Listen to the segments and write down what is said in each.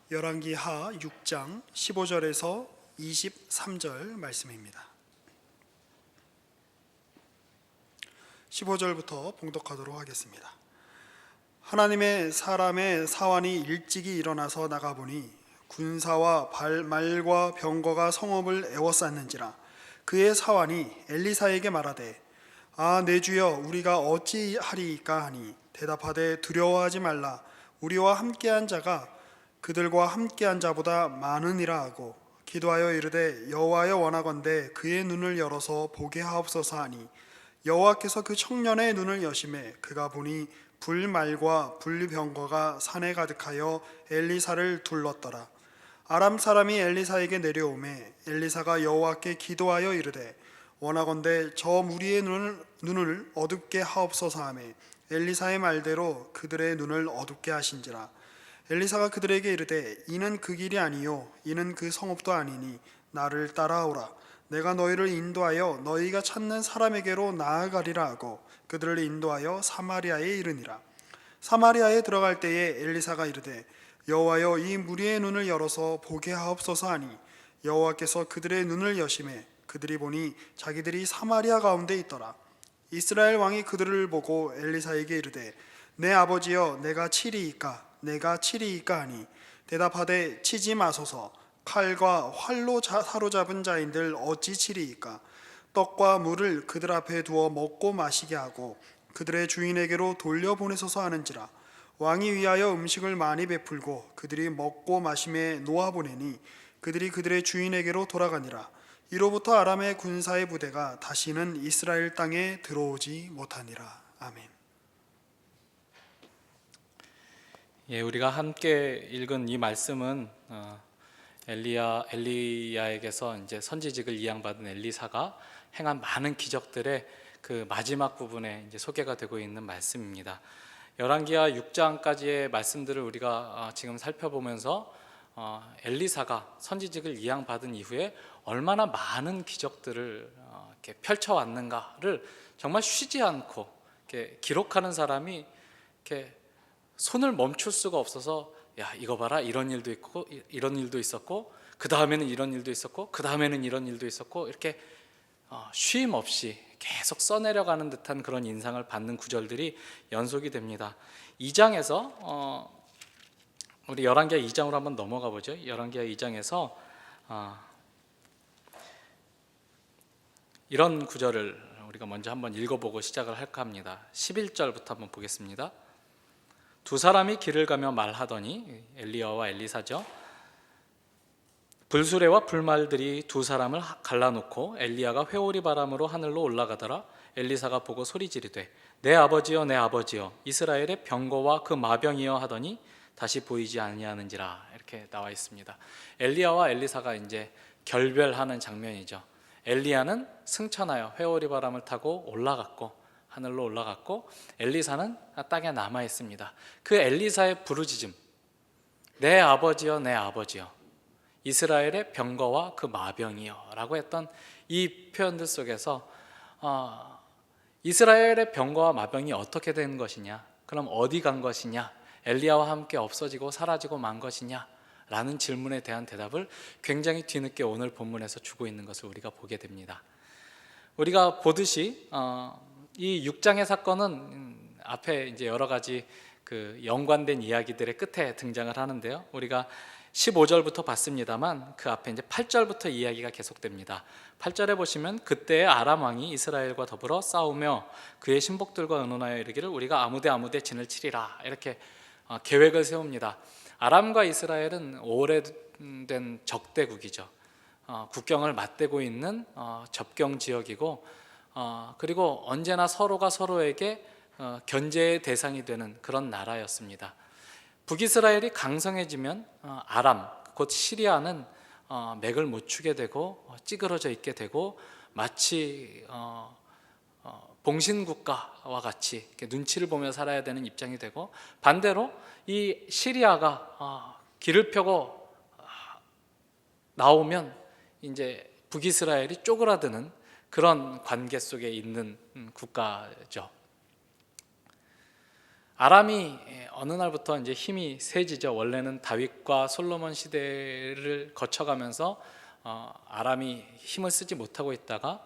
열왕기하 6장 15절에서 23절 말씀입니다. 15절부터 봉독하도록 하겠습니다. 하나님의 사람의 사환이 일찍이 일어나서 나가보니 군사와 말과 병거가 성읍을 에워쌌는지라. 그의 사환이 엘리사에게 말하되 내 주여, 우리가 어찌하리이까 하니 대답하되 두려워하지 말라. 우리와 함께한 자가 그들과 함께한 자보다 많으니라 하고 기도하여 이르되 여호와여, 원하건대 그의 눈을 열어서 보게 하옵소서 하니 여호와께서 그 청년의 눈을 여심해 그가 보니 불말과 불병거가 산에 가득하여 엘리사를 둘렀더라. 아람 사람이 엘리사에게 내려오매 엘리사가 여호와께 기도하여 이르되 원하건대 저 무리의 눈을 어둡게 하옵소서 하매 엘리사의 말대로 그들의 눈을 어둡게 하신지라. 엘리사가 그들에게 이르되 이는 그 길이 아니요 이는 그 성읍도 아니니 나를 따라오라. 내가 너희를 인도하여 너희가 찾는 사람에게로 나아가리라 하고 그들을 인도하여 사마리아에 이르니라. 사마리아에 들어갈 때에 엘리사가 이르되 여호와여, 이 무리의 눈을 열어서 보게 하옵소서 하니 여호와께서 그들의 눈을 여심해 그들이 보니 자기들이 사마리아 가운데 있더라. 이스라엘 왕이 그들을 보고 엘리사에게 이르되 내 아버지여, 내가 치리이까 하니 대답하되 치지 마소서. 칼과 활로 사로잡은 자인들 어찌 치리이까. 떡과 물을 그들 앞에 두어 먹고 마시게 하고 그들의 주인에게로 돌려보내소서 하는지라. 왕이 위하여 음식을 많이 베풀고 그들이 먹고 마심에 놓아보내니 그들이 그들의 주인에게로 돌아가니라. 이로부터 아람의 군사의 부대가 다시는 이스라엘 땅에 들어오지 못하니라. 아멘. 우리가 함께 읽은 이 말씀은 엘리야에게서 이제 선지직을 이양받은 엘리사가 행한 많은 기적들의 그 마지막 부분에 이제 소개가 되고 있는 말씀입니다. 열왕기하 6장까지의 말씀들을 우리가 지금 살펴보면서 엘리사가 선지직을 이양받은 이후에 얼마나 많은 기적들을 이렇게 펼쳐왔는가를 정말 쉬지 않고 이렇게 기록하는 사람이 이렇게 손을 멈출 수가 없어서 야, 이거 봐라, 이런 일도 있고 이런 일도 있었고 그 다음에는 이런 일도 있었고 그 다음에는 이런 일도 있었고 이렇게 쉼 없이 계속 써내려가는 듯한 그런 인상을 받는 구절들이 연속이 됩니다. 2장에서 우리 열왕기하 2장으로 한번 넘어가 보죠. 열왕기하 2장에서 이런 구절을 우리가 먼저 한번 읽어보고 시작을 할까 합니다. 11절부터 한번 보겠습니다. 두 사람이 길을 가며 말하더니, 엘리야와 엘리사죠. 불수레와 불말들이 두 사람을 갈라놓고 엘리야가 회오리 바람으로 하늘로 올라가더라. 엘리사가 보고 소리 지르되 내 아버지여, 내 아버지여, 이스라엘의 병거와 그 마병이여 하더니 다시 보이지 아니하는지라. 이렇게 나와 있습니다. 엘리야와 엘리사가 이제 결별하는 장면이죠. 엘리야는 승천하여 회오리 바람을 타고 하늘로 올라갔고 엘리사는 땅에 남아 있습니다. 그 엘리사의 부르짖음, 내 아버지여, 내 아버지여, 이스라엘의 병거와 그 마병이여 라고 했던 이 표현들 속에서 이스라엘의 병거와 마병이 어떻게 된 것이냐, 그럼 어디 간 것이냐, 엘리야와 함께 없어지고 사라지고 만 것이냐 라는 질문에 대한 대답을 굉장히 뒤늦게 오늘 본문에서 주고 있는 것을 우리가 보게 됩니다. 우리가 보듯이 이 6장의 사건은 앞에 이제 여러 가지 그 연관된 이야기들의 끝에 등장을 하는데요. 우리가 15절부터 봤습니다만 그 앞에 이제 8절부터 이야기가 계속됩니다. 8절에 보시면 그때 아람 왕이 이스라엘과 더불어 싸우며 그의 신복들과 의논하여 이르기를 우리가 아무데 진을 치리라. 이렇게 계획을 세웁니다. 아람과 이스라엘은 오래된 적대국이죠. 국경을 맞대고 있는 접경 지역이고 그리고 언제나 서로가 서로에게 견제의 대상이 되는 그런 나라였습니다. 북이스라엘이 강성해지면 아람, 곧 시리아는 맥을 못 추게 되고 찌그러져 있게 되고 마치 봉신국가와 같이 이렇게 눈치를 보며 살아야 되는 입장이 되고, 반대로 이 시리아가 길을 펴고 나오면 이제 북이스라엘이 쪼그라드는 그런 관계 속에 있는 국가죠. 아람이 어느 날부터 이제 힘이 세지죠. 원래는 다윗과 솔로몬 시대를 거쳐가면서 아람이 힘을 쓰지 못하고 있다가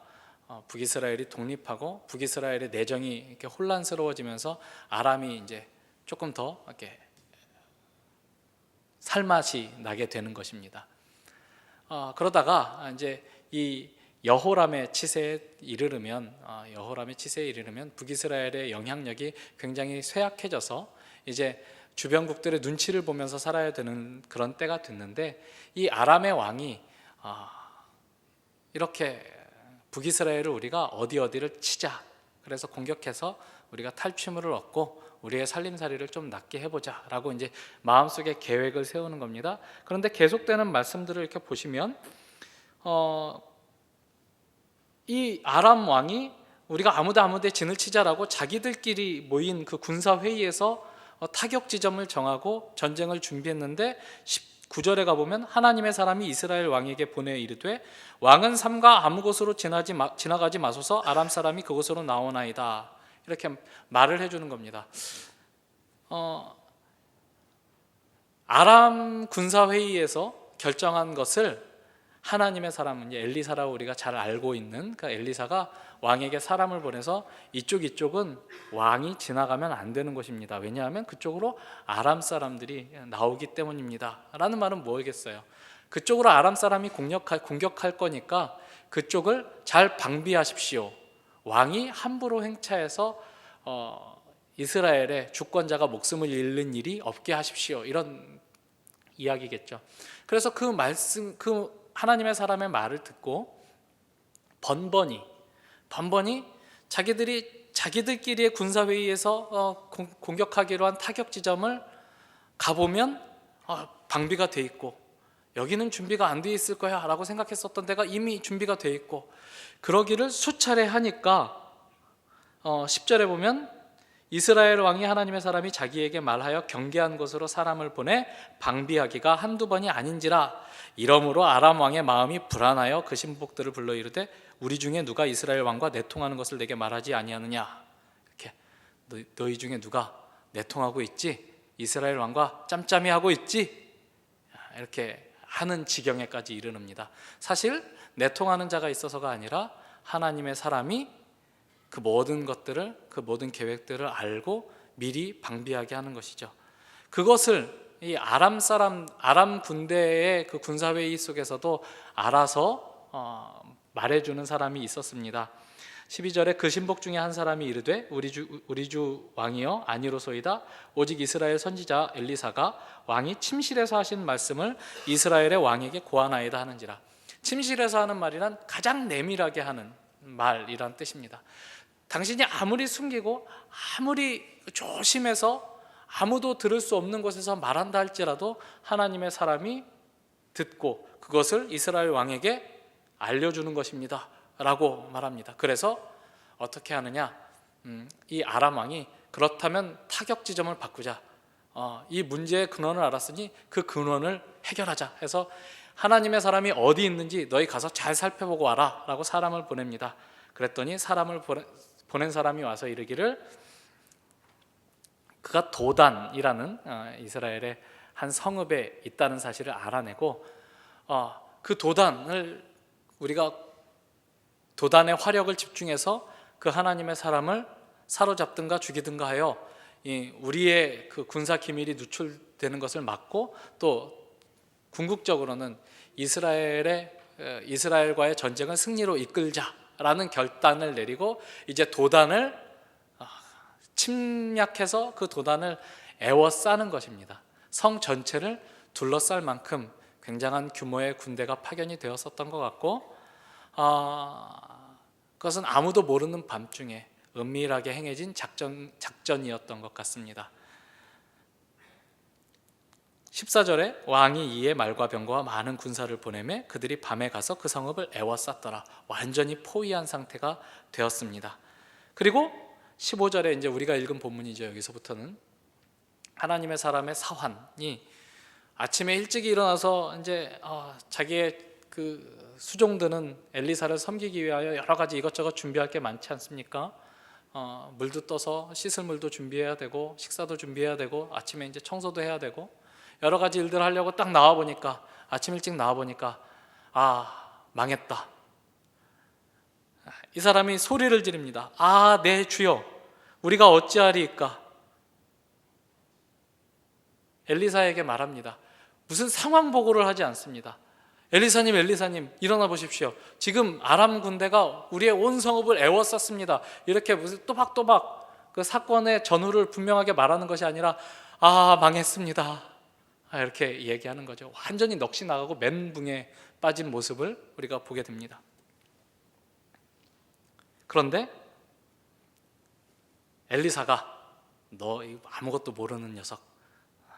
북이스라엘이 독립하고 북이스라엘의 내정이 이렇게 혼란스러워지면서 아람이 이제 조금 더 이렇게 살맛이 나게 되는 것입니다. 그러다가 이제 이 여호람의 치세에 이르르면 북이스라엘의 영향력이 굉장히 쇠약해져서 이제 주변국들의 눈치를 보면서 살아야 되는 그런 때가 됐는데, 이 아람의 왕이 이렇게 북이스라엘을 우리가 어디를 치자, 그래서 공격해서 우리가 탈취물을 얻고 우리의 살림살이를 좀 낫게 해보자 라고 이제 마음속에 계획을 세우는 겁니다. 그런데 계속되는 말씀들을 이렇게 보시면 이 아람 왕이 우리가 아무데 진을 치자라고 자기들끼리 모인 그 군사 회의에서 타격 지점을 정하고 전쟁을 준비했는데 19절에 가보면 하나님의 사람이 이스라엘 왕에게 보내 이르되 왕은 삼가 아무 곳으로 지나가지 마소서, 아람 사람이 그곳으로 나오나이다, 이렇게 말을 해주는 겁니다. 아람 군사 회의에서 결정한 것을 하나님의 사람은 엘리사라고 우리가 잘 알고 있는 그 엘리사가 왕에게 사람을 보내서 이쪽은 왕이 지나가면 안 되는 곳입니다. 왜냐하면 그쪽으로 아람 사람들이 나오기 때문입니다 라는 말은 뭐겠어요? 그쪽으로 아람 사람이 공격할 거니까 그쪽을 잘 방비하십시오. 왕이 함부로 행차해서 이스라엘의 주권자가 목숨을 잃는 일이 없게 하십시오, 이런 이야기겠죠. 그래서 그 말씀, 그 하나님의 사람의 말을 듣고 번번이 자기들끼리의 군사회의에서 공격하기로 한 타격 지점을 가보면 방비가 돼 있고, 여기는 준비가 안 돼 있을 거야 라고 생각했었던 데가 이미 준비가 돼 있고, 그러기를 수차례 하니까 10절에 보면 이스라엘 왕이 하나님의 사람이 자기에게 말하여 경계한 곳으로 사람을 보내 방비하기가 한두 번이 아닌지라. 이러므로 아람 왕의 마음이 불안하여 그 신복들을 불러 이르되 우리 중에 누가 이스라엘 왕과 내통하는 것을 내게 말하지 아니하느냐. 이렇게 너희 중에 누가 내통하고 있지? 이스라엘 왕과 짬짬이 하고 있지? 이렇게 하는 지경에까지 이르릅니다. 사실 내통하는 자가 있어서가 아니라 하나님의 사람이 그 모든 것들을, 그 모든 계획들을 알고 미리 방비하게 하는 것이죠. 그것을 이 아람 군대의 그 군사회의 속에서도 알아서 말해주는 사람이 있었습니다. 12절에 그 신복 중에 한 사람이 이르되 우리 주 왕이여 아니로소이다. 오직 이스라엘 선지자 엘리사가 왕이 침실에서 하신 말씀을 이스라엘의 왕에게 고하나이다 하는지라. 침실에서 하는 말이란 가장 내밀하게 하는 말이란 뜻입니다. 당신이 아무리 숨기고 아무리 조심해서 아무도 들을 수 없는 곳에서 말한다 할지라도 하나님의 사람이 듣고 그것을 이스라엘 왕에게 알려주는 것입니다 라고 말합니다. 그래서 어떻게 하느냐, 이 아람 왕이 그렇다면 타격 지점을 바꾸자, 이 문제의 근원을 알았으니 그 근원을 해결하자 해서 하나님의 사람이 어디 있는지 너희 가서 잘 살펴보고 와라 라고 사람을 보냅니다. 그랬더니 보낸 사람이 와서 이르기를 그가 도단이라는 이스라엘의 한 성읍에 있다는 사실을 알아내고 그 도단의 화력을 집중해서 그 하나님의 사람을 사로잡든가 죽이든가 하여 우리의 그 군사 기밀이 누출되는 것을 막고 또 궁극적으로는 이스라엘과의 전쟁을 승리로 이끌자라는 결단을 내리고 이제 도단을 침략해서 그 도단을 에워싸는 것입니다. 성 전체를 둘러쌀 만큼 굉장한 규모의 군대가 파견이 되었었던 것 같고, 그것은 아무도 모르는 밤중에 은밀하게 행해진 작전이었던 것 같습니다. 14절에 왕이 이에 말과 병거와 많은 군사를 보내매 그들이 밤에 가서 그 성읍을 에워쌌더라. 완전히 포위한 상태가 되었습니다. 그리고 15절에 이제 우리가 읽은 본문이죠. 여기서부터는 하나님의 사람의 사환이 아침에 일찍 일어나서 이제 자기의 그 수종드는 엘리사를 섬기기 위하여 여러 가지 이것저것 준비할 게 많지 않습니까? 물도 떠서 씻을 물도 준비해야 되고 식사도 준비해야 되고 아침에 이제 청소도 해야 되고 여러 가지 일들 하려고 딱 나와 보니까 아침 일찍 나와 보니까 망했다. 이 사람이 소리를 지릅니다. 내 주여, 우리가 어찌하리이까? 엘리사에게 말합니다. 무슨 상황 보고를 하지 않습니다. 엘리사님, 일어나 보십시오. 지금 아람 군대가 우리의 온 성읍을 에워쌌습니다. 이렇게 무슨 또박또박 그 사건의 전후를 분명하게 말하는 것이 아니라 망했습니다. 이렇게 얘기하는 거죠. 완전히 넋이 나가고 멘붕에 빠진 모습을 우리가 보게 됩니다. 그런데 엘리사가 너 아무것도 모르는 녀석,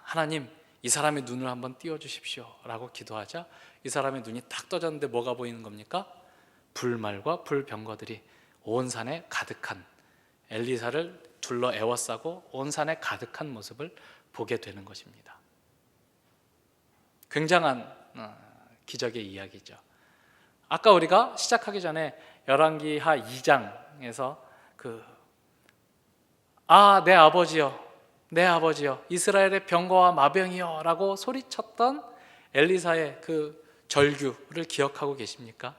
하나님 이 사람의 눈을 한번 띄워주십시오 라고 기도하자 이 사람의 눈이 딱 떠졌는데 뭐가 보이는 겁니까? 불말과 불병거들이 온 산에 가득한, 엘리사를 둘러 에워싸고 온 산에 가득한 모습을 보게 되는 것입니다. 굉장한 기적의 이야기죠. 아까 우리가 시작하기 전에 열왕기하 2장에서 내 아버지여, 내 아버지여, 이스라엘의 병거와 마병이여 라고 소리쳤던 엘리사의 그 절규를 기억하고 계십니까?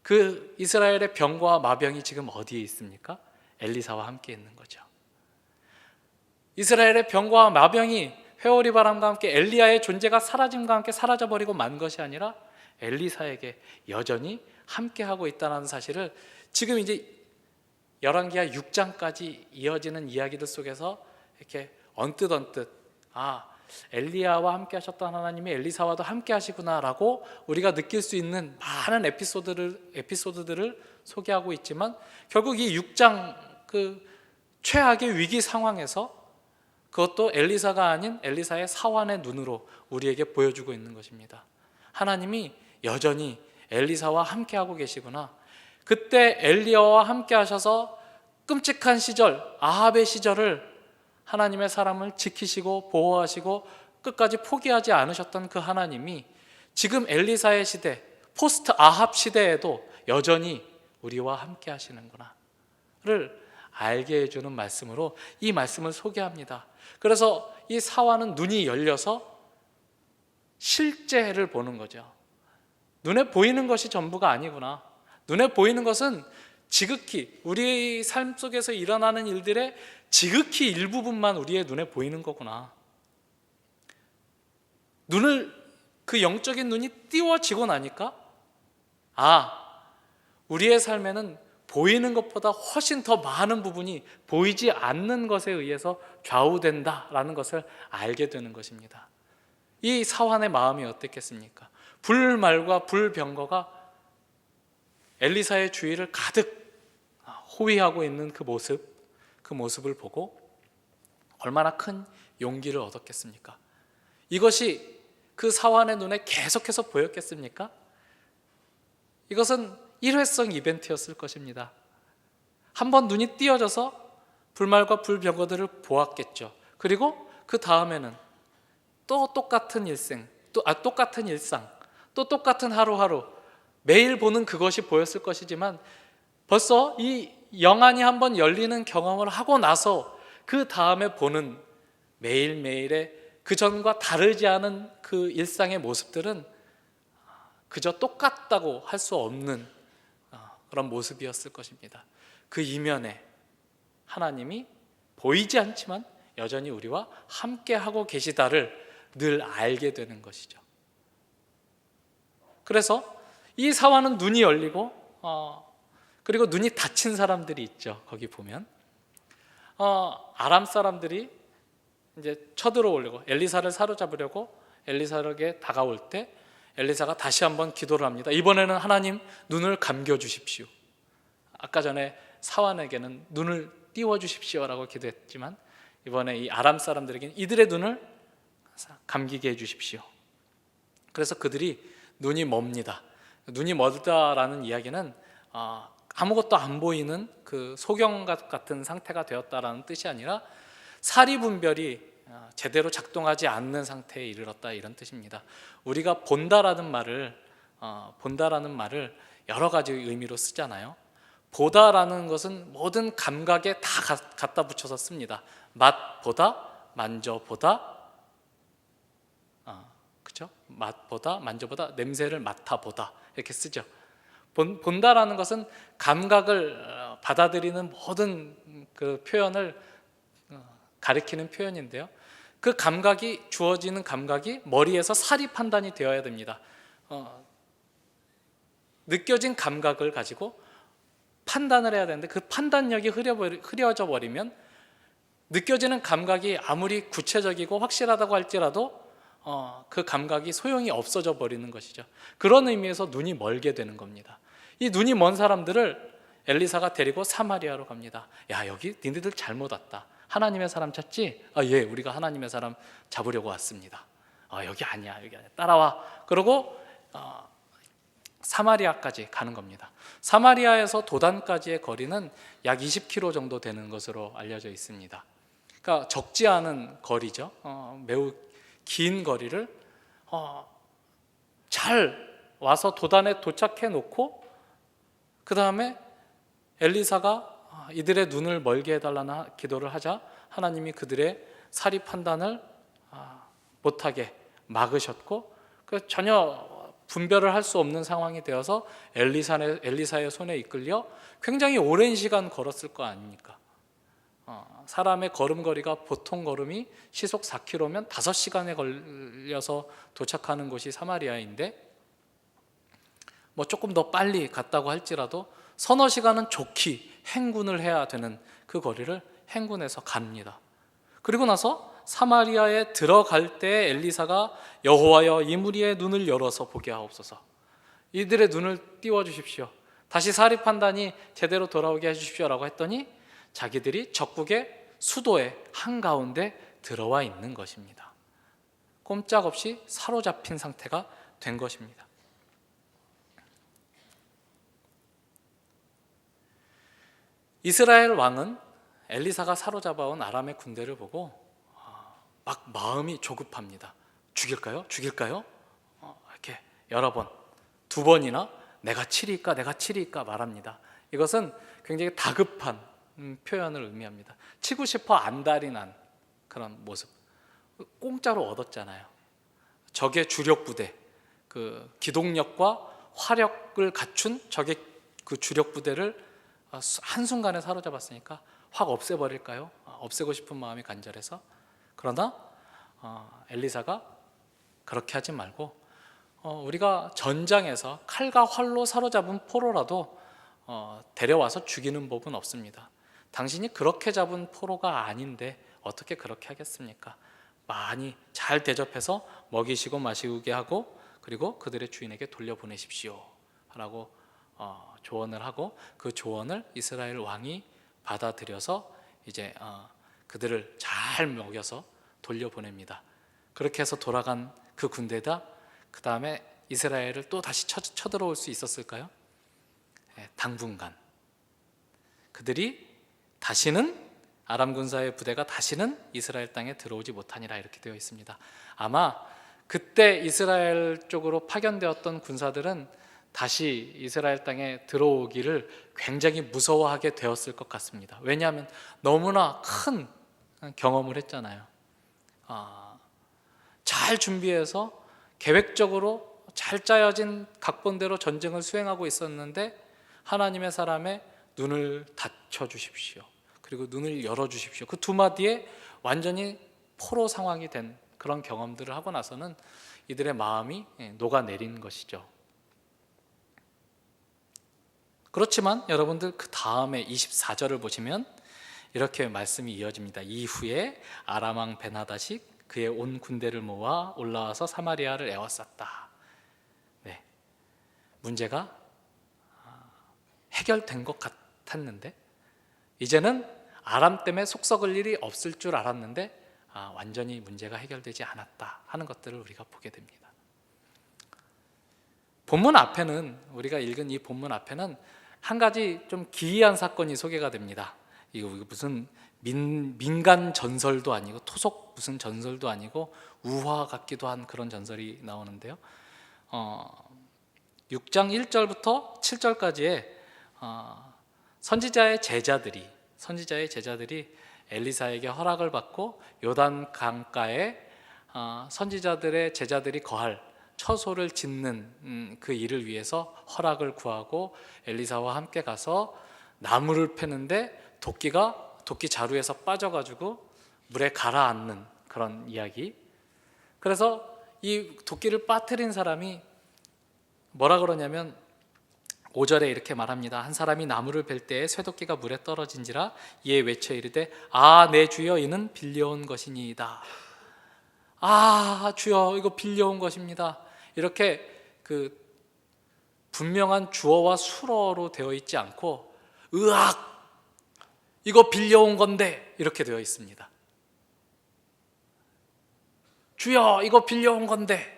그 이스라엘의 병거와 마병이 지금 어디에 있습니까? 엘리사와 함께 있는 거죠. 이스라엘의 병거와 마병이 회오리 바람과 함께 엘리야의 존재가 사라짐과 함께 사라져버리고 만 것이 아니라 엘리사에게 여전히 함께하고 있다는 사실을 지금 이제 열왕기하 6장까지 이어지는 이야기들 속에서 이렇게 언뜻 엘리야와 함께 하셨던 하나님이 엘리사와도 함께 하시구나라고 우리가 느낄 수 있는 많은 에피소드들을 소개하고 있지만 결국 이 6장 그 최악의 위기 상황에서 그것도 엘리사가 아닌 엘리사의 사환의 눈으로 우리에게 보여주고 있는 것입니다. 하나님이 여전히 엘리사와 함께하고 계시구나. 그때 엘리야와 함께 하셔서 끔찍한 시절, 아합의 시절을 하나님의 사람을 지키시고 보호하시고 끝까지 포기하지 않으셨던 그 하나님이 지금 엘리사의 시대, 포스트 아합 시대에도 여전히 우리와 함께 하시는구나를 알게 해주는 말씀으로 이 말씀을 소개합니다. 그래서 이 사환은 눈이 열려서 실제를 보는 거죠. 눈에 보이는 것이 전부가 아니구나. 눈에 보이는 것은 지극히 우리의 삶 속에서 일어나는 일들의 지극히 일부분만 우리의 눈에 보이는 거구나. 그 영적인 눈이 띄워지고 나니까 우리의 삶에는 보이는 것보다 훨씬 더 많은 부분이 보이지 않는 것에 의해서 좌우된다라는 것을 알게 되는 것입니다. 이 사환의 마음이 어땠겠습니까? 불말과 불병거가 엘리사의 주위를 가득 호위하고 있는 그 모습을 보고 얼마나 큰 용기를 얻었겠습니까? 이것이 그 사환의 눈에 계속해서 보였겠습니까? 이것은 일회성 이벤트였을 것입니다. 한번 눈이 띄어져서 불말과 불병거들을 보았겠죠. 그리고 그 다음에는 또 똑같은 일상, 또 똑같은 하루하루, 매일 보는 그것이 보였을 것이지만 벌써 이 영안이 한번 열리는 경험을 하고 나서 그 다음에 보는 매일매일의 그전과 다르지 않은 그 일상의 모습들은 그저 똑같다고 할 수 없는 그런 모습이었을 것입니다. 그 이면에 하나님이 보이지 않지만 여전히 우리와 함께하고 계시다를 늘 알게 되는 것이죠. 그래서 이 사환은 눈이 열리고 그리고 눈이 닫힌 사람들이 있죠. 거기 보면 아람 사람들이 이제 쳐들어오려고 엘리사를 사로잡으려고 엘리사에게 다가올 때 엘리사가 다시 한번 기도를 합니다. 이번에는 하나님 눈을 감겨 주십시오. 아까 전에 사환에게는 눈을 띄워 주십시오라고 기도했지만 이번에 이 아람 사람들에게는 이들의 눈을 감기게 해 주십시오. 그래서 그들이 눈이 멉니다. 눈이 멀다라는 이야기는 아무것도 안 보이는 그 소경각 같은 상태가 되었다라는 뜻이 아니라 사리분별이 제대로 작동하지 않는 상태에 이르렀다 이런 뜻입니다. 우리가 본다라는 말을 여러 가지 의미로 쓰잖아요. 보다라는 것은 모든 감각에 다 갖다 붙여서 씁니다. 맛보다, 만져보다, 그렇죠? 맛보다, 만져보다, 냄새를 맡아보다 이렇게 쓰죠. 본다라는 것은 감각을 받아들이는 모든 그 표현을 가리키는 표현인데요. 그 감각이 주어지는 감각이 머리에서 사리 판단이 되어야 됩니다. 느껴진 감각을 가지고 판단을 해야 되는데 그 판단력이 흐려져 버리면 느껴지는 감각이 아무리 구체적이고 확실하다고 할지라도 그 감각이 소용이 없어져 버리는 것이죠. 그런 의미에서 눈이 멀게 되는 겁니다. 이 눈이 먼 사람들을 엘리사가 데리고 사마리아로 갑니다. 야, 여기 니네들 잘못 왔다. 하나님의 사람 찾지? 예, 우리가 하나님의 사람 잡으려고 왔습니다. 여기 아니야, 여기 아니야. 따라와. 그러고 사마리아까지 가는 겁니다. 사마리아에서 도단까지의 거리는 약 20km 정도 되는 것으로 알려져 있습니다. 그러니까 적지 않은 거리죠. 매우 긴 거리를 잘 와서 도단에 도착해 놓고 그 다음에 엘리사가 이들의 눈을 멀게 해달라는 기도를 하자 하나님이 그들의 사리 판단을 못하게 막으셨고 전혀 분별을 할 수 없는 상황이 되어서 엘리사의 손에 이끌려 굉장히 오랜 시간 걸었을 거 아닙니까? 사람의 걸음거리가 보통 걸음이 시속 4km면 5시간에 걸려서 도착하는 곳이 사마리아인데 뭐 조금 더 빨리 갔다고 할지라도 서너 시간은 좋게 행군을 해야 되는 그 거리를 행군해서 갑니다. 그리고 나서 사마리아에 들어갈 때 엘리사가 여호와여 이 무리의 눈을 열어서 보게 하옵소서. 이들의 눈을 띄워주십시오. 다시 사리 판단이 제대로 돌아오게 해주십시오라고 했더니 자기들이 적국의 수도의 한가운데 들어와 있는 것입니다. 꼼짝없이 사로잡힌 상태가 된 것입니다. 이스라엘 왕은 엘리사가 사로잡아온 아람의 군대를 보고 막 마음이 조급합니다. 죽일까요? 이렇게 여러 번, 2번이나 내가 치리까 말합니다. 이것은 굉장히 다급한 표현을 의미합니다. 치고 싶어 안달이 난 그런 모습. 공짜로 얻었잖아요. 적의 주력 부대, 그 기동력과 화력을 갖춘 적의 그 주력 부대를 한순간에 사로잡았으니까 확 없애버릴까요? 없애고 싶은 마음이 간절해서. 그러나 엘리사가 그렇게 하지 말고 우리가 전장에서 칼과 활로 사로잡은 포로라도 데려와서 죽이는 법은 없습니다. 당신이 그렇게 잡은 포로가 아닌데 어떻게 그렇게 하겠습니까? 많이 잘 대접해서 먹이시고 마시게 하고 그리고 그들의 주인에게 돌려보내십시오 라고 조언을 하고 그 조언을 이스라엘 왕이 받아들여서 이제 그들을 잘 먹여서 돌려보냅니다. 그렇게 해서 돌아간 그 군대가 그 다음에 이스라엘을 또 다시 쳐들어올 수 있었을까요? 당분간 그들이 다시는 아람 군사의 부대가 다시는 이스라엘 땅에 들어오지 못하니라 이렇게 되어 있습니다. 아마 그때 이스라엘 쪽으로 파견되었던 군사들은 다시 이스라엘 땅에 들어오기를 굉장히 무서워하게 되었을 것 같습니다. 왜냐하면 너무나 큰 경험을 했잖아요. 잘 준비해서 계획적으로 잘 짜여진 각본대로 전쟁을 수행하고 있었는데 하나님의 사람의 눈을 닫혀 주십시오. 그리고 눈을 열어 주십시오. 그 두 마디에 완전히 포로 상황이 된 그런 경험들을 하고 나서는 이들의 마음이 녹아내린 것이죠. 그렇지만 여러분들 그 다음에 24절을 보시면 이렇게 말씀이 이어집니다. 이후에 아람 왕 베나닷이 그의 온 군대를 모아 올라와서 사마리아를 에워쌌다. 네, 문제가 해결된 것 같았는데 이제는 아람 때문에 속 썩을 일이 없을 줄 알았는데 완전히 문제가 해결되지 않았다 하는 것들을 우리가 보게 됩니다. 본문 앞에는 우리가 읽은 이 본문 앞에는 한 가지 좀 기이한 사건이 소개가 됩니다. 이거 무슨 민간 전설도 아니고 토속 무슨 전설도 아니고 우화 같기도 한 그런 전설이 나오는데요. 6장 1절부터 7절까지의 선지자의 제자들이 엘리사에게 허락을 받고 요단 강가에 선지자들의 제자들이 거할 처소를 짓는 그 일을 위해서 허락을 구하고 엘리사와 함께 가서 나무를 패는데 도끼 자루에서 빠져가지고 물에 가라앉는 그런 이야기. 그래서 이 도끼를 빠뜨린 사람이 뭐라 그러냐면 5절에 이렇게 말합니다. 한 사람이 나무를 벨 때에 쇠도끼가 물에 떨어진지라 이에 외쳐 이르되 내 주여 이는 빌려온 것이니이다. 주여 이거 빌려온 것입니다. 이렇게 그 분명한 주어와 수어로 되어 있지 않고 으악 이거 빌려온 건데 이렇게 되어 있습니다. 주여 이거 빌려온 건데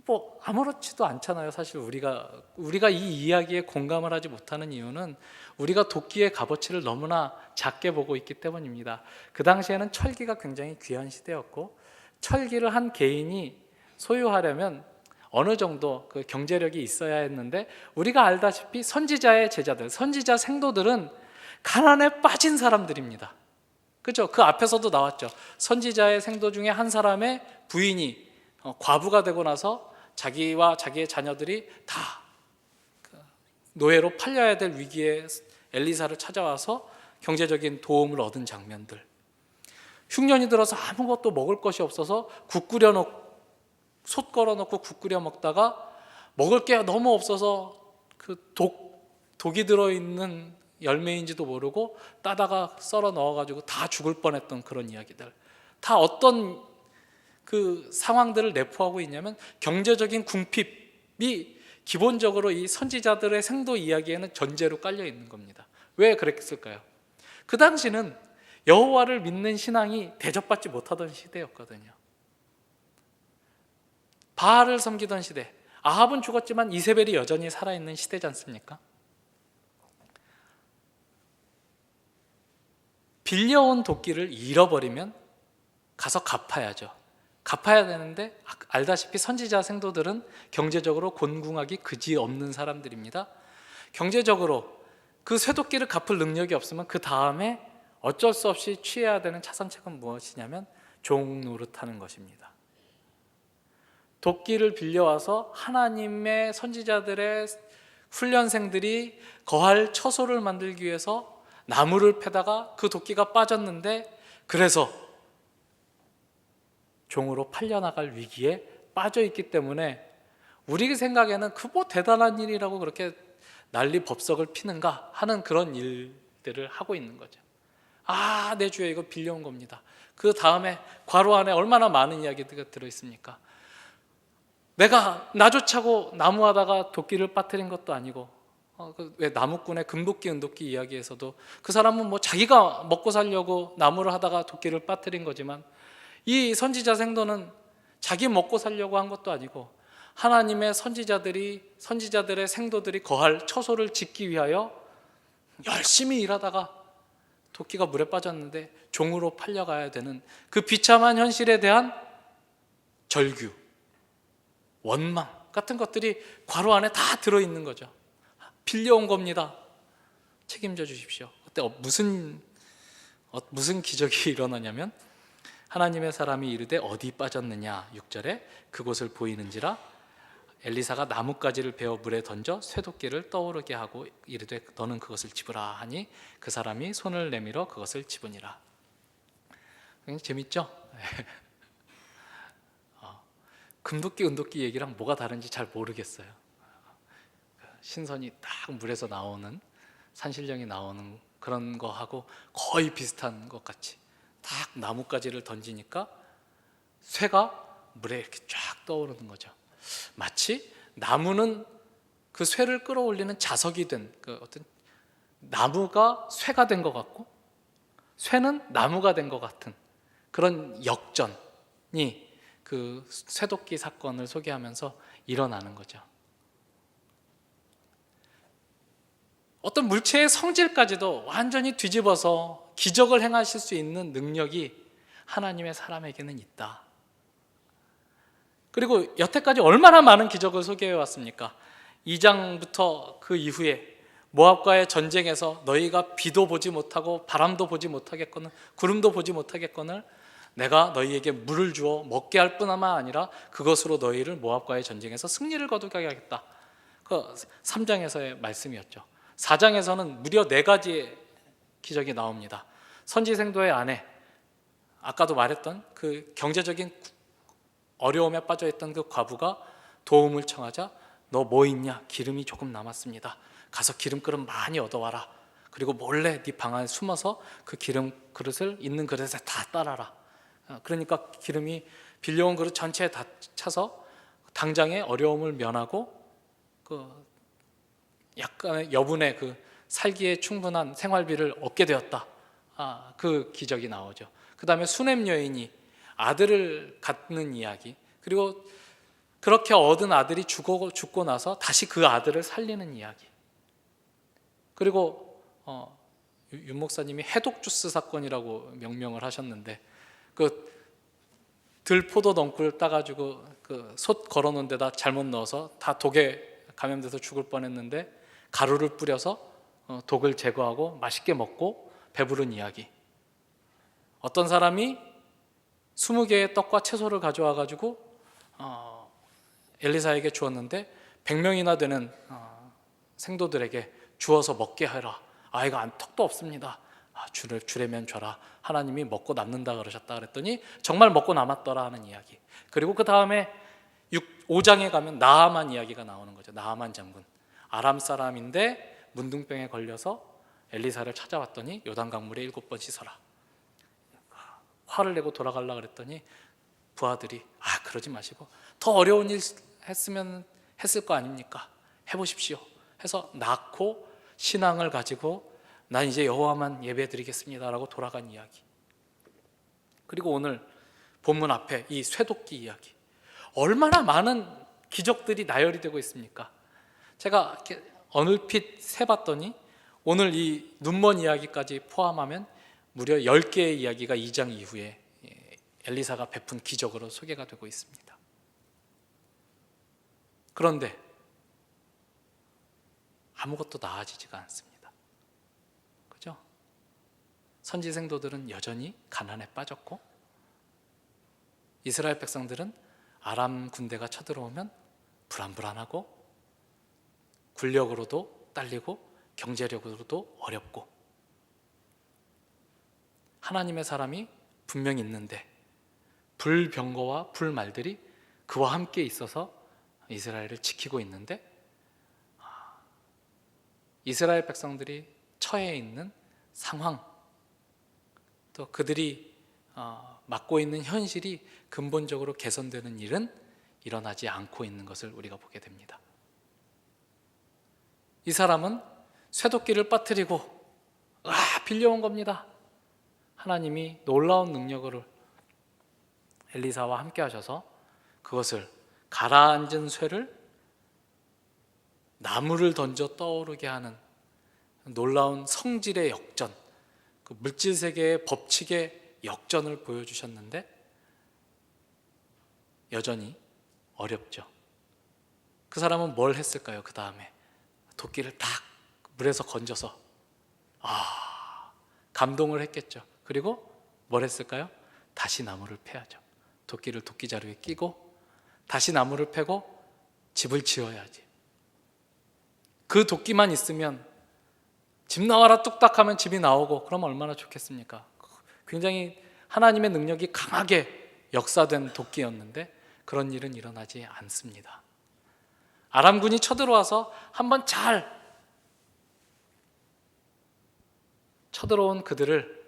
뭐 아무렇지도 않잖아요. 사실 우리가 이 이야기에 공감을 하지 못하는 이유는 우리가 도끼의 값어치를 너무나 작게 보고 있기 때문입니다. 그 당시에는 철기가 굉장히 귀한 시대였고 철기를 한 개인이 소유하려면 어느 정도 그 경제력이 있어야 했는데 우리가 알다시피 선지자의 제자들, 선지자 생도들은 가난에 빠진 사람들입니다. 그렇죠? 그 앞에서도 나왔죠. 선지자의 생도 중에 한 사람의 부인이 과부가 되고 나서 자기와 자기의 자녀들이 다 노예로 팔려야 될 위기에 엘리사를 찾아와서 경제적인 도움을 얻은 장면들. 흉년이 들어서 아무것도 먹을 것이 없어서 솥 걸어놓고 국 끓여 먹다가 먹을 게 너무 없어서 그 독이 들어있는 열매인지도 모르고 따다가 썰어 넣어가지고 다 죽을 뻔했던 그런 이야기들. 다 어떤 그 상황들을 내포하고 있냐면 경제적인 궁핍이 기본적으로 이 선지자들의 생도 이야기에는 전제로 깔려 있는 겁니다. 왜 그랬을까요? 그 당시는 여호와를 믿는 신앙이 대접받지 못하던 시대였거든요. 바알을 섬기던 시대. 아합은 죽었지만 이세벨이 여전히 살아있는 시대지 않습니까? 빌려온 도끼를 잃어버리면 가서 갚아야죠. 갚아야 되는데 알다시피 선지자 생도들은 경제적으로 곤궁하기 그지없는 사람들입니다. 경제적으로 그 쇠도끼를 갚을 능력이 없으면 그 다음에 어쩔 수 없이 취해야 되는 차선책은 무엇이냐면 종 노릇하는 것입니다. 도끼를 빌려와서 하나님의 선지자들의 훈련생들이 거할 처소를 만들기 위해서 나무를 패다가 그 도끼가 빠졌는데 그래서 종으로 팔려나갈 위기에 빠져 있기 때문에 우리 생각에는 그 뭐 대단한 일이라고 그렇게 난리 법석을 피는가 하는 그런 일들을 하고 있는 거죠. 내 주에 이거 빌려온 겁니다. 그 다음에 괄호 안에 얼마나 많은 이야기가 들어있습니까? 내가 나조차고 나무하다가 도끼를 빠뜨린 것도 아니고 왜 나무꾼의 금도끼 은도끼 이야기에서도 그 사람은 뭐 자기가 먹고 살려고 나무를 하다가 도끼를 빠뜨린 거지만 이 선지자 생도는 자기 먹고 살려고 한 것도 아니고 하나님의 선지자들의 생도들이 거할 처소를 짓기 위하여 열심히 일하다가 도끼가 물에 빠졌는데 종으로 팔려가야 되는 그 비참한 현실에 대한 절규, 원망 같은 것들이 괄호 안에 다 들어있는 거죠. 빌려온 겁니다. 책임져 주십시오. 그때 무슨 기적이 일어나냐면 하나님의 사람이 이르되 어디 빠졌느냐 6절에 그곳을 보이는지라 엘리사가 나뭇가지를 베어 물에 던져 쇠도끼를 떠오르게 하고 이르되 너는 그것을 집으라 하니 그 사람이 손을 내밀어 그것을 집으니라. 재밌죠? 금도끼 은도끼 얘기랑 뭐가 다른지 잘 모르겠어요. 신선이 딱 물에서 나오는 산신령이 나오는 그런 거하고 거의 비슷한 것 같이 딱 나뭇가지를 던지니까 쇠가 물에 이렇게 쫙 떠오르는 거죠. 마치 나무는 그 쇠를 끌어올리는 자석이 된 그 어떤 나무가 쇠가 된 것 같고 쇠는 나무가 된 것 같은 그런 역전이 그 쇠도끼 사건을 소개하면서 일어나는 거죠. 어떤 물체의 성질까지도 완전히 뒤집어서 기적을 행하실 수 있는 능력이 하나님의 사람에게는 있다. 그리고 여태까지 얼마나 많은 기적을 소개해 왔습니까? 2장부터 그 이후에 모압과의 전쟁에서 너희가 비도 보지 못하고 바람도 보지 못하겠거늘 구름도 보지 못하겠거늘 내가 너희에게 물을 주어 먹게 할 뿐만 아니라 그것으로 너희를 모압과의 전쟁에서 승리를 거두게 하겠다. 그 3장에서의 말씀이었죠. 4장에서는 무려 4가지의 기적이 나옵니다. 선지생도의 아내, 아까도 말했던 그 경제적인 어려움에 빠져있던 그 과부가 도움을 청하자 너 뭐 있냐? 기름이 조금 남았습니다. 가서 기름 그릇 많이 얻어와라. 그리고 몰래 네 방 안에 숨어서 그 기름 그릇을 있는 그릇에 다 따라라. 그러니까 기름이 빌려온 그릇 전체에 다 차서 당장의 어려움을 면하고 그 약간의 여분의 그 살기에 충분한 생활비를 얻게 되었다. 그 기적이 나오죠. 그 다음에 수넴 여인이 아들을 갖는 이야기, 그리고 그렇게 얻은 아들이 죽고 나서 다시 그 아들을 살리는 이야기. 그리고 윤 목사님이 해독 주스 사건이라고 명명을 하셨는데 그 들포도 넝쿨 따가지고 그 솥 걸어놓은 데다 잘못 넣어서 다 독에 감염돼서 죽을 뻔했는데 가루를 뿌려서 독을 제거하고 맛있게 먹고 배부른 이야기. 어떤 사람이 20개의 떡과 채소를 가져와 가지고 엘리사에게 주었는데 100명이나 되는 생도들에게 주어서 먹게 하라. 아이가 턱도 없습니다. 주려면 줘라. 하나님이 먹고 남는다 그러셨다 그랬더니 정말 먹고 남았더라 하는 이야기. 그리고 그 다음에 5장에 가면 나아만 이야기가 나오는 거죠. 나아만 장군, 아람 사람인데 문둥병에 걸려서 엘리사를 찾아왔더니 요단강물에 7번 씻어라. 화를 내고 돌아가려고 그랬더니 부하들이 그러지 마시고 더 어려운 일 했을 거 아닙니까? 해보십시오 해서 낳고 신앙을 가지고 난 이제 여호와만 예배드리겠습니다라고 돌아간 이야기. 그리고 오늘 본문 앞에 이 쇠도끼 이야기, 얼마나 많은 기적들이 나열이 되고 있습니까? 제가 이렇게 얼핏 세봤더니 오늘 이 눈먼 이야기까지 포함하면 무려 10개의 이야기가 2장 이후에 엘리사가 베푼 기적으로 소개가 되고 있습니다. 그런데 아무것도 나아지지가 않습니다. 그죠? 선지 생도들은 여전히 가난에 빠졌고 이스라엘 백성들은 아람 군대가 쳐들어오면 불안불안하고 군력으로도 딸리고 경제력으로도 어렵고 하나님의 사람이 분명히 있는데 불병거와 불말들이 그와 함께 있어서 이스라엘을 지키고 있는데 이스라엘 백성들이 처해 있는 상황, 또 그들이 맡고 있는 현실이 근본적으로 개선되는 일은 일어나지 않고 있는 것을 우리가 보게 됩니다. 이 사람은 쇠도끼를 빠뜨리고 빌려온 겁니다. 하나님이 놀라운 능력으로 엘리사와 함께 하셔서 그것을 가라앉은 쇠를 나무를 던져 떠오르게 하는 놀라운 성질의 역전, 그 물질 세계의 법칙의 역전을 보여주셨는데 여전히 어렵죠. 그 사람은 뭘 했을까요? 그 다음에 도끼를 딱 물에서 건져서 감동을 했겠죠. 그리고 뭘 했을까요? 다시 나무를 패야죠. 도끼를 도끼자루에 끼고 다시 나무를 패고 집을 지어야지. 그 도끼만 있으면 집 나와라 뚝딱 하면 집이 나오고 그러면 얼마나 좋겠습니까? 굉장히 하나님의 능력이 강하게 역사된 도끼였는데 그런 일은 일어나지 않습니다. 아람군이 쳐들어와서 한번 잘 쳐들어온 그들을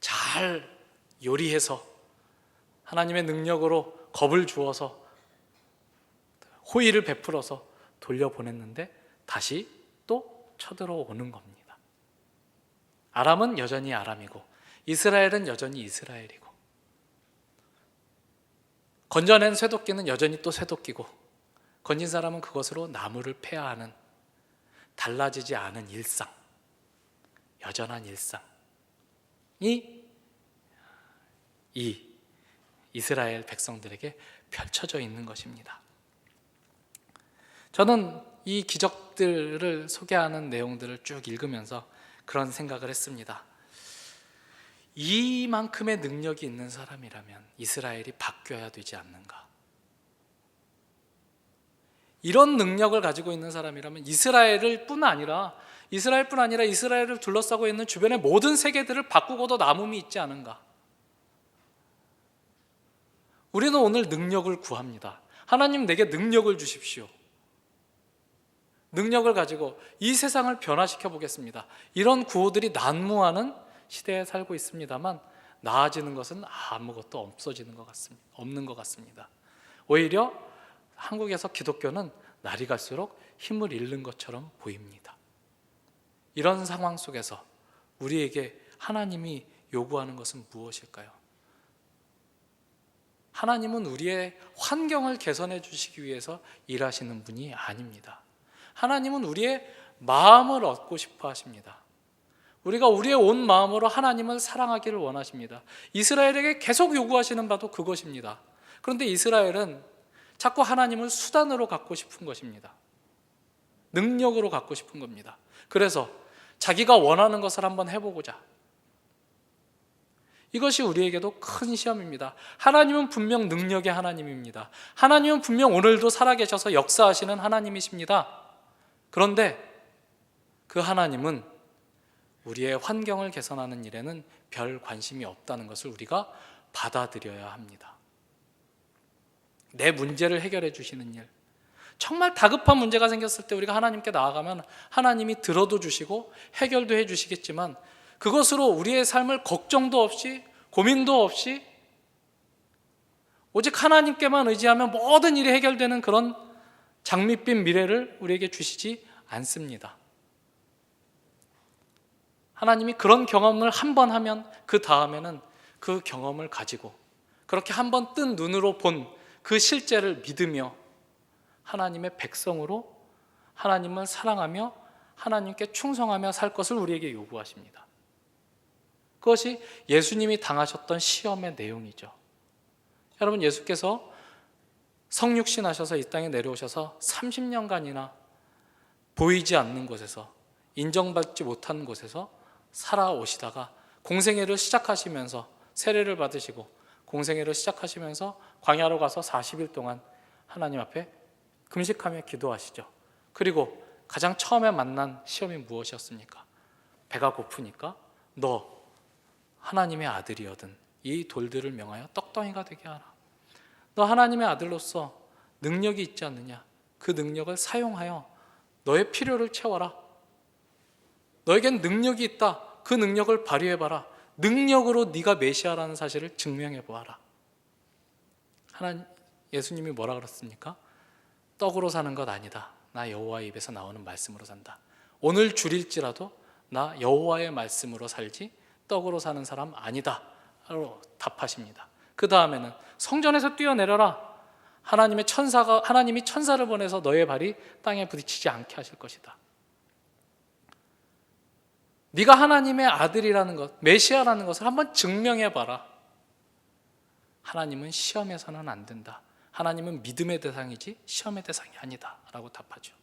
잘 요리해서 하나님의 능력으로 겁을 주어서 호의를 베풀어서 돌려보냈는데 다시 또 쳐들어오는 겁니다. 아람은 여전히 아람이고 이스라엘은 여전히 이스라엘이고 건져낸 쇠도끼는 여전히 또 쇠도끼고 건진 사람은 그것으로 나무를 패야 하는 달라지지 않은 일상, 여전한 일상이 이 이스라엘 백성들에게 펼쳐져 있는 것입니다. 저는 이 기적들을 소개하는 내용들을 쭉 읽으면서 그런 생각을 했습니다. 이만큼의 능력이 있는 사람이라면 이스라엘이 바뀌어야 되지 않는가? 이런 능력을 가지고 있는 사람이라면 이스라엘뿐 아니라 이스라엘을 둘러싸고 있는 주변의 모든 세계들을 바꾸고도 남음이 있지 않은가? 우리는 오늘 능력을 구합니다. 하나님 내게 능력을 주십시오. 능력을 가지고 이 세상을 변화시켜 보겠습니다. 이런 구호들이 난무하는 시대에 살고 있습니다만 나아지는 것은 아무것도 없는 것 같습니다. 오히려 한국에서 기독교는 날이 갈수록 힘을 잃는 것처럼 보입니다. 이런 상황 속에서 우리에게 하나님이 요구하는 것은 무엇일까요? 하나님은 우리의 환경을 개선해 주시기 위해서 일하시는 분이 아닙니다. 하나님은 우리의 마음을 얻고 싶어 하십니다. 우리가 우리의 온 마음으로 하나님을 사랑하기를 원하십니다. 이스라엘에게 계속 요구하시는 바도 그것입니다. 그런데 이스라엘은 자꾸 하나님을 수단으로 갖고 싶은 것입니다. 능력으로 갖고 싶은 겁니다. 그래서 자기가 원하는 것을 한번 해보고자. 이것이 우리에게도 큰 시험입니다. 하나님은 분명 능력의 하나님입니다. 하나님은 분명 오늘도 살아계셔서 역사하시는 하나님이십니다. 그런데 그 하나님은 우리의 환경을 개선하는 일에는 별 관심이 없다는 것을 우리가 받아들여야 합니다. 내 문제를 해결해 주시는 일, 정말 다급한 문제가 생겼을 때 우리가 하나님께 나아가면 하나님이 들어도 주시고 해결도 해 주시겠지만 그것으로 우리의 삶을 걱정도 없이 고민도 없이 오직 하나님께만 의지하면 모든 일이 해결되는 그런 장밋빛 미래를 우리에게 주시지 않습니다. 하나님이 그런 경험을 한 번 하면 그 다음에는 그 경험을 가지고 그렇게 한 번 뜬 눈으로 본 그 실제를 믿으며 하나님의 백성으로 하나님을 사랑하며 하나님께 충성하며 살 것을 우리에게 요구하십니다. 그것이 예수님이 당하셨던 시험의 내용이죠. 여러분, 예수께서 성육신 하셔서 이 땅에 내려오셔서 30년간이나 보이지 않는 곳에서 인정받지 못한 곳에서 살아오시다가 공생애를 시작하시면서 세례를 받으시고 공생애를 시작하시면서 광야로 가서 40일 동안 하나님 앞에 금식하며 기도하시죠. 그리고 가장 처음에 만난 시험이 무엇이었습니까? 배가 고프니까 너 하나님의 아들이거든 이 돌들을 명하여 떡덩이가 되게 하라. 너 하나님의 아들로서 능력이 있지 않느냐? 그 능력을 사용하여 너의 필요를 채워라. 너에겐 능력이 있다. 그 능력을 발휘해봐라. 능력으로 네가 메시아라는 사실을 증명해보아라. 예수님이 뭐라 그랬습니까? 떡으로 사는 것 아니다. 나 여호와의 입에서 나오는 말씀으로 산다. 오늘 줄일지라도 나 여호와의 말씀으로 살지 떡으로 사는 사람 아니다 라고 답하십니다. 그 다음에는 성전에서 뛰어내려라. 하나님이 천사를 보내서 너의 발이 땅에 부딪히지 않게 하실 것이다. 네가 하나님의 아들이라는 것, 메시아라는 것을 한번 증명해봐라. 하나님은 시험에서는 안 된다. 하나님은 믿음의 대상이지 시험의 대상이 아니다 라고 답하죠.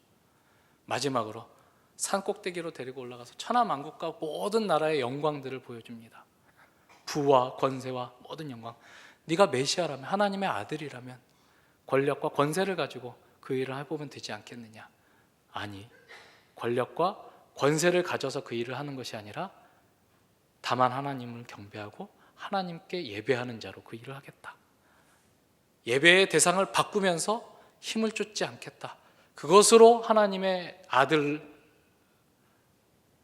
마지막으로 산 꼭대기로 데리고 올라가서 천하만국과 모든 나라의 영광들을 보여줍니다. 부와 권세와 모든 영광. 네가 메시아라면, 하나님의 아들이라면 권력과 권세를 가지고 그 일을 해보면 되지 않겠느냐? 아니, 권력과 권세를 가져서 그 일을 하는 것이 아니라 다만 하나님을 경배하고 하나님께 예배하는 자로 그 일을 하겠다. 예배의 대상을 바꾸면서 힘을 쫓지 않겠다. 그것으로 하나님의 아들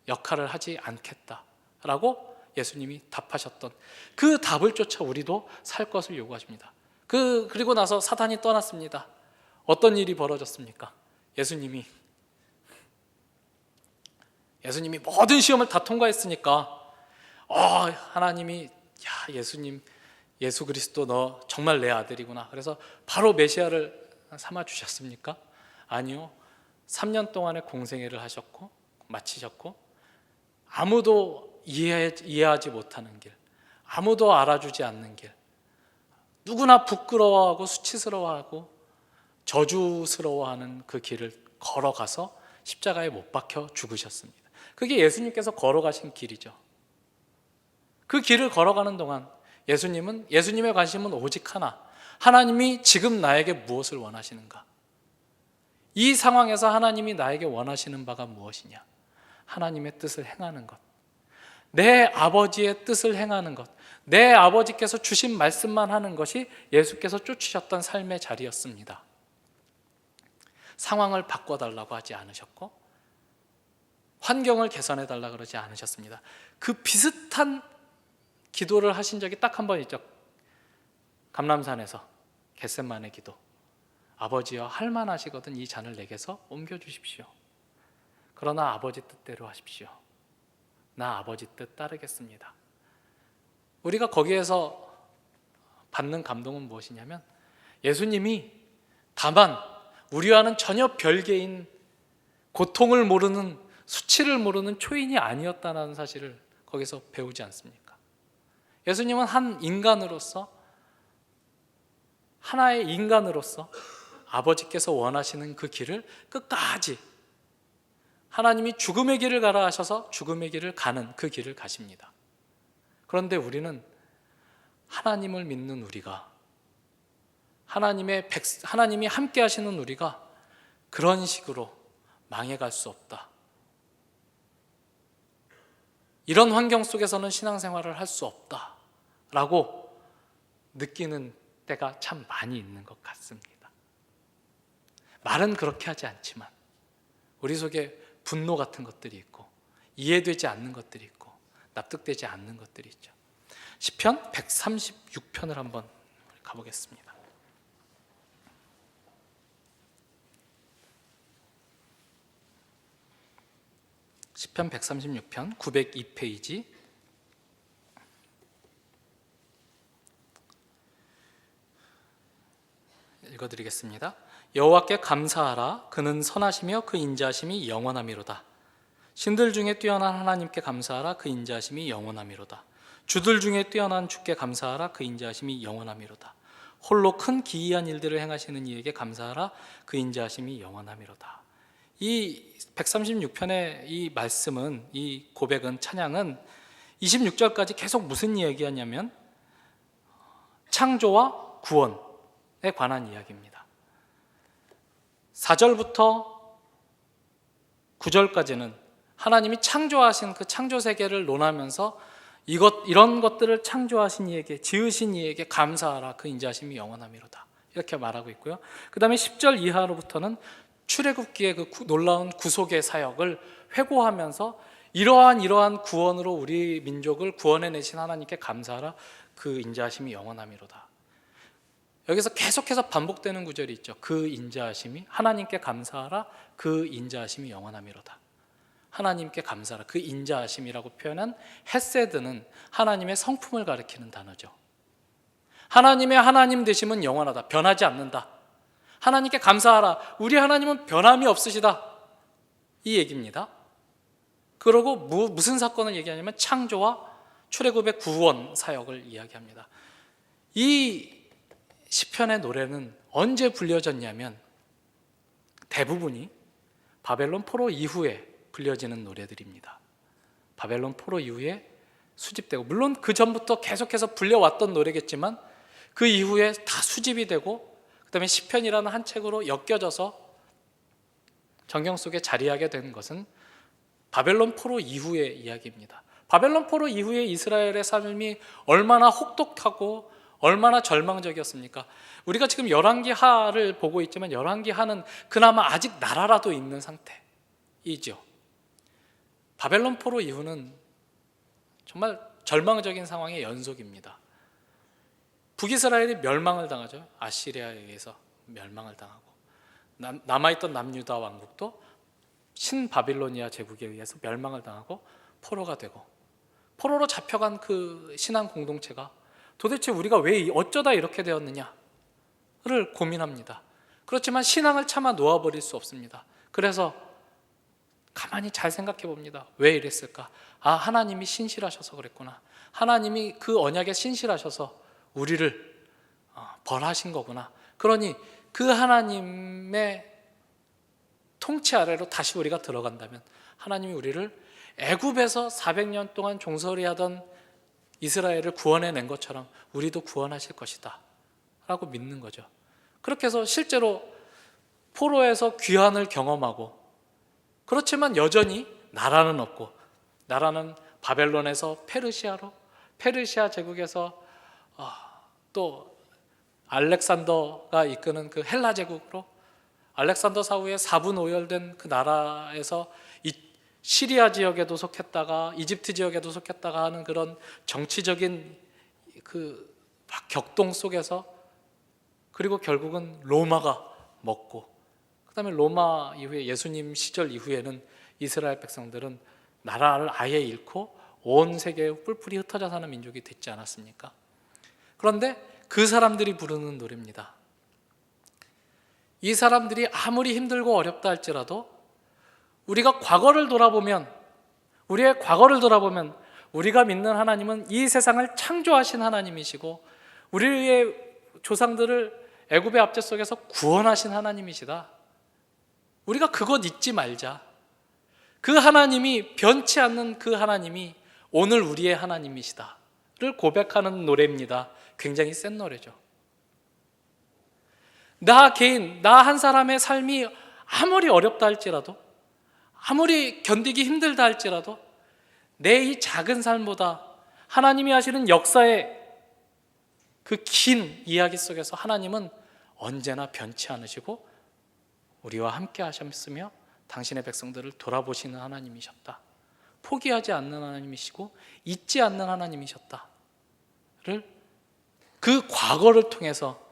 역할을 하지 않겠다라고 예수님이 답하셨던 그 답을 쫓아 우리도 살 것을 요구하십니다. 그리고 나서 사탄이 떠났습니다. 어떤 일이 벌어졌습니까? 예수님이 모든 시험을 다 통과했으니까 하나님이 예수 그리스도 너 정말 내 아들이구나. 그래서 바로 메시아를 삼아 주셨습니까? 아니요. 3년 동안의 공생애를 하셨고 마치셨고 아무도 이해하지 못하는 길, 아무도 알아주지 않는 길, 누구나 부끄러워하고 수치스러워하고 저주스러워하는 그 길을 걸어가서 십자가에 못 박혀 죽으셨습니다. 그게 예수님께서 걸어가신 길이죠. 그 길을 걸어가는 동안 예수님의 관심은 오직 하나, 하나님이 지금 나에게 무엇을 원하시는가? 이 상황에서 하나님이 나에게 원하시는 바가 무엇이냐? 하나님의 뜻을 행하는 것, 내 아버지의 뜻을 행하는 것, 내 아버지께서 주신 말씀만 하는 것이 예수께서 쫓으셨던 삶의 자리였습니다. 상황을 바꿔달라고 하지 않으셨고 환경을 개선해달라고 그러지 않으셨습니다. 그 비슷한 기도를 하신 적이 딱 한 번 있죠. 감람산에서 겟셋마네 기도. 아버지여, 할만하시거든 이 잔을 내게서 옮겨주십시오. 그러나 아버지 뜻대로 하십시오. 나 아버지 뜻 따르겠습니다. 우리가 거기에서 받는 감동은 무엇이냐면 예수님이 다만 우리와는 전혀 별개인 고통을 모르는, 수치를 모르는 초인이 아니었다는 사실을 거기서 배우지 않습니까? 예수님은 한 인간으로서, 하나의 인간으로서 아버지께서 원하시는 그 길을 끝까지, 하나님이 죽음의 길을 가라 하셔서 죽음의 길을 가는 그 길을 가십니다. 그런데 우리는 하나님을 믿는 우리가, 하나님이 함께 하시는 우리가 그런 식으로 망해갈 수 없다. 이런 환경 속에서는 신앙생활을 할 수 없다라고 느끼는 때가 참 많이 있는 것 같습니다. 말은 그렇게 하지 않지만 우리 속에 분노 같은 것들이 있고 이해되지 않는 것들이 있고 납득되지 않는 것들이 있죠. 시편 136편을 한번 가보겠습니다. 시편 136편 902페이지 읽어드리겠습니다. 여호와께 감사하라. 그는 선하시며 그 인자하심이 영원하미로다. 신들 중에 뛰어난 하나님께 감사하라. 그 인자하심이 영원하미로다. 주들 중에 뛰어난 주께 감사하라. 그 인자하심이 영원하미로다. 홀로 큰 기이한 일들을 행하시는 이에게 감사하라. 그 인자하심이 영원하미로다. 이 136편의 이 말씀은, 이 고백은, 찬양은 26절까지 계속 무슨 이야기하냐면 창조와 구원에 관한 이야기입니다. 4절부터 9절까지는 하나님이 창조하신 그 창조 세계를 논하면서 이런 것들을 창조하신 이에게, 지으신 이에게 감사하라. 그 인자하심이 영원하미로다. 이렇게 말하고 있고요. 그 다음에 10절 이하로부터는 출애굽기의 그 놀라운 구속의 사역을 회고하면서 이러한 구원으로 우리 민족을 구원해내신 하나님께 감사하라. 그 인자하심이 영원하미로다. 여기서 계속해서 반복되는 구절이 있죠. 그 인자하심이, 하나님께 감사하라. 그 인자하심이 영원하미로다. 하나님께 감사하라. 그 인자하심이라고 표현한 헤세드는 하나님의 성품을 가리키는 단어죠. 하나님의 하나님 되심은 영원하다. 변하지 않는다. 하나님께 감사하라. 우리 하나님은 변함이 없으시다. 이 얘기입니다. 그리고 무슨 사건을 얘기하냐면 창조와 출애굽의 구원 사역을 이야기합니다. 이 시편의 노래는 언제 불려졌냐면 대부분이 바벨론 포로 이후에 불려지는 노래들입니다. 바벨론 포로 이후에 수집되고, 물론 그 전부터 계속해서 불려왔던 노래겠지만 그 이후에 다 수집이 되고 그 다음에 시편이라는 한 책으로 엮여져서 정경 속에 자리하게 된 것은 바벨론 포로 이후의 이야기입니다. 바벨론 포로 이후에 이스라엘의 삶이 얼마나 혹독하고 얼마나 절망적이었습니까? 우리가 지금 열왕기하를 보고 있지만 열왕기하는 그나마 아직 나라라도 있는 상태이죠. 바벨론 포로 이후는 정말 절망적인 상황의 연속입니다. 북이스라엘이 멸망을 당하죠. 아시리아에 의해서 멸망을 당하고, 남아있던 남유다 왕국도 신바빌로니아 제국에 의해서 멸망을 당하고 포로가 되고, 포로로 잡혀간 그 신앙 공동체가 도대체 우리가 왜 어쩌다 이렇게 되었느냐를 고민합니다. 그렇지만 신앙을 차마 놓아버릴 수 없습니다. 그래서 가만히 잘 생각해 봅니다. 왜 이랬을까? 아, 하나님이 신실하셔서 그랬구나. 하나님이 그 언약에 신실하셔서 우리를 벌하신 거구나. 그러니 그 하나님의 통치 아래로 다시 우리가 들어간다면 하나님이 우리를 애굽에서 400년 동안 종살이 하던 이스라엘을 구원해낸 것처럼 우리도 구원하실 것이다 라고 믿는 거죠. 그렇게 해서 실제로 포로에서 귀환을 경험하고, 그렇지만 여전히 나라는 없고, 나라는 바벨론에서 페르시아로, 페르시아 제국에서 또 알렉산더가 이끄는 그 헬라 제국으로, 알렉산더 사후에 4분 오열된 그 나라에서 이 시리아 지역에도 속했다가 이집트 지역에도 속했다가 하는 그런 정치적인 그 격동 속에서, 그리고 결국은 로마가 먹고, 그 다음에 로마 이후에 예수님 시절 이후에는 이스라엘 백성들은 나라를 아예 잃고 온 세계에 뿔뿔이 흩어져 사는 민족이 됐지 않았습니까? 그런데 그 사람들이 부르는 노래입니다. 이 사람들이 아무리 힘들고 어렵다 할지라도 우리가 과거를 돌아보면, 우리의 과거를 돌아보면 우리가 믿는 하나님은 이 세상을 창조하신 하나님이시고 우리의 조상들을 애굽의 압제 속에서 구원하신 하나님이시다. 우리가 그것 잊지 말자. 그 하나님이, 변치 않는 그 하나님이 오늘 우리의 하나님이시다를 고백하는 노래입니다. 굉장히 센 노래죠. 나 개인, 나 한 사람의 삶이 아무리 어렵다 할지라도, 아무리 견디기 힘들다 할지라도 내 이 작은 삶보다 하나님이 하시는 역사의 그 긴 이야기 속에서 하나님은 언제나 변치 않으시고 우리와 함께 하셨으며 당신의 백성들을 돌아보시는 하나님이셨다. 포기하지 않는 하나님이시고 잊지 않는 하나님이셨다를 그 과거를 통해서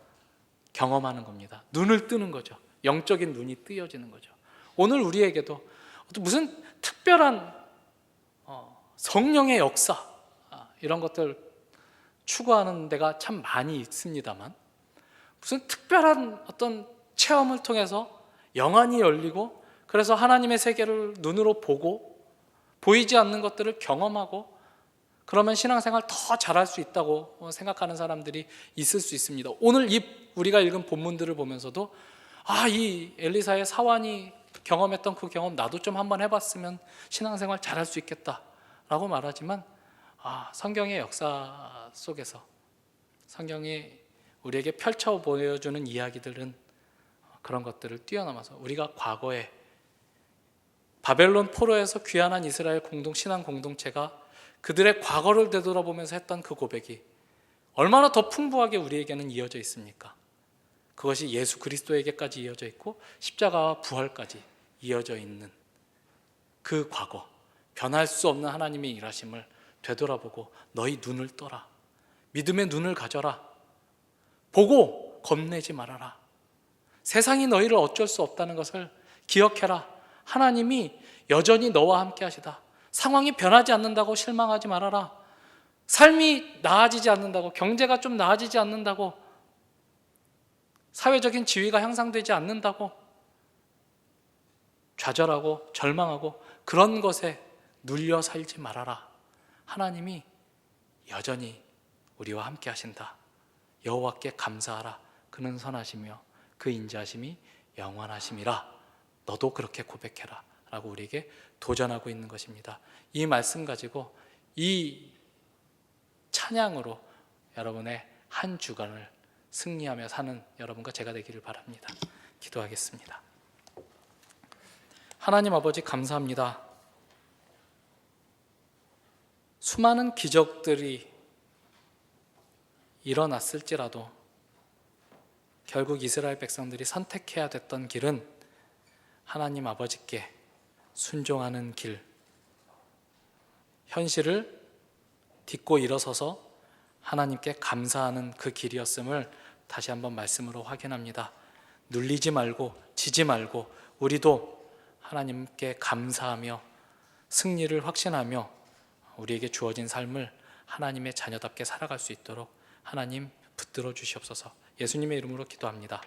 경험하는 겁니다. 눈을 뜨는 거죠. 영적인 눈이 뜨여지는 거죠. 오늘 우리에게도 무슨 특별한 성령의 역사 이런 것들 추구하는 데가 참 많이 있습니다만, 무슨 특별한 어떤 체험을 통해서 영안이 열리고, 그래서 하나님의 세계를 눈으로 보고 보이지 않는 것들을 경험하고 그러면 신앙생활 더 잘할 수 있다고 생각하는 사람들이 있을 수 있습니다. 오늘 우리가 읽은 본문들을 보면서도 이 엘리사의 사환이 경험했던 그 경험 나도 좀 한번 해봤으면 신앙생활 잘할 수 있겠다라고 말하지만, 성경의 역사 속에서 성경이 우리에게 펼쳐 보여주는 이야기들은 그런 것들을 뛰어넘어서 우리가 과거에 바벨론 포로에서 귀환한 이스라엘 신앙 공동체가 그들의 과거를 되돌아보면서 했던 그 고백이 얼마나 더 풍부하게 우리에게는 이어져 있습니까? 그것이 예수 그리스도에게까지 이어져 있고 십자가와 부활까지 이어져 있는 그 과거, 변할 수 없는 하나님의 일하심을 되돌아보고 너희 눈을 떠라, 믿음의 눈을 가져라, 보고 겁내지 말아라, 세상이 너희를 어쩔 수 없다는 것을 기억해라, 하나님이 여전히 너와 함께 하시다, 상황이 변하지 않는다고 실망하지 말아라, 삶이 나아지지 않는다고, 경제가 좀 나아지지 않는다고, 사회적인 지위가 향상되지 않는다고 좌절하고 절망하고 그런 것에 눌려 살지 말아라. 하나님이 여전히 우리와 함께 하신다. 여호와께 감사하라. 그는 선하시며 그 인자하심이 영원하심이라. 너도 그렇게 고백해라 라고 우리에게 도전하고 있는 것입니다. 이 말씀 가지고 이 찬양으로 여러분의 한 주간을 승리하며 사는 여러분과 제가 되기를 바랍니다. 기도하겠습니다. 하나님 아버지, 감사합니다. 수많은 기적들이 일어났을지라도 결국 이스라엘 백성들이 선택해야 됐던 길은 하나님 아버지께 순종하는 길, 현실을 딛고 일어서서 하나님께 감사하는 그 길이었음을 다시 한번 말씀으로 확인합니다. 눌리지 말고 지지 말고 우리도 하나님께 감사하며 승리를 확신하며 우리에게 주어진 삶을 하나님의 자녀답게 살아갈 수 있도록 하나님 붙들어 주시옵소서. 예수님의 이름으로 기도합니다.